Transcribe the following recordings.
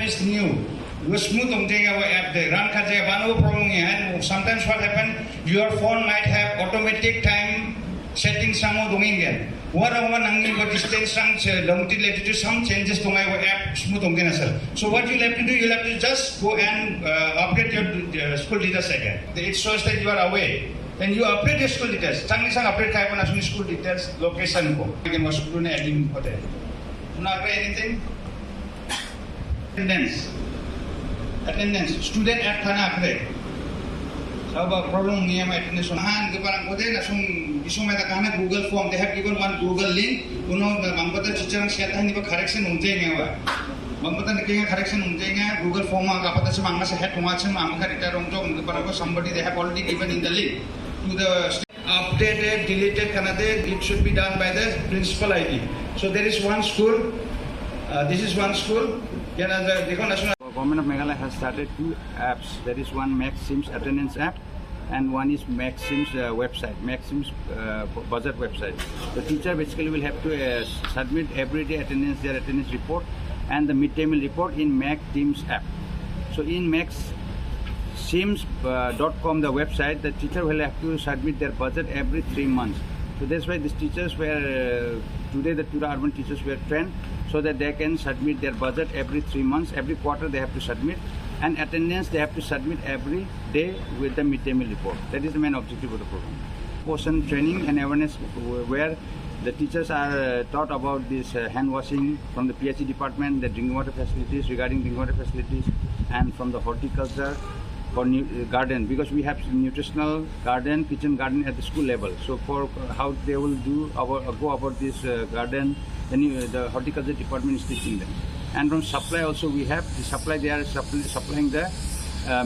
is new. You smooth on our app, the run no problem. And sometimes what happen, your phone might have automatic time settings some domain. One distance some changes to my app smooth on sir. So what you'll have to do, you'll have to just go and update your school details again. It shows that you are away. Then you update your school details. Changi sang update kaya na school details, location ko. You can was do na adding hotel. Not anything. Attendance. Student at kana akre. Saba problem niya may attendance. Han ke parang kode na sung isu may takana Google form. They have given one Google link. Uno mangpata teacher ang siya tahan di ba correction unjay niya wa. Mangpata nakinga correction unjay niya Google form ang kapata sa mga sa head tumatsan mga retire rong jog ng parang somebody they have already given in the link to the updated, deleted kanade. It should be done by the principal ID. So there is one school. This is one school. Government of Meghalaya has started two apps. There is one Maxims attendance app and one is Maxims website, Maxims budget website. The teacher basically will have to submit everyday attendance, their attendance report and the midday meal report in Maxims app. So in Maxims.com, the website, the teacher will have to submit their budget every 3 months. So that's why these teachers were, today the Tura urban teachers were trained so that they can submit their budget every 3 months. Every quarter they have to submit, and attendance they have to submit every day with the midday meal report. That is the main objective of the program. Portion training and awareness where the teachers are taught about this hand washing from the PHE department, the drinking water facilities, regarding drinking water facilities, and from the horticulture for garden, because we have nutritional garden, kitchen garden at the school level. So for how they will do go about this garden, the horticulture department is teaching them. And from supply also we have the supply. They are supplying the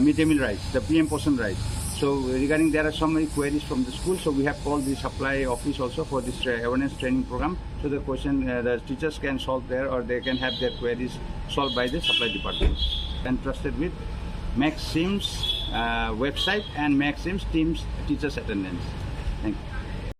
midday meal rice, the PM portion rice. So regarding there are so many queries from the school, so we have called the supply office also for this awareness training program. So the question the teachers can solve there, or they can have their queries solved by the supply department. Entrusted with Maxims website and Maxims Teams teachers attendance.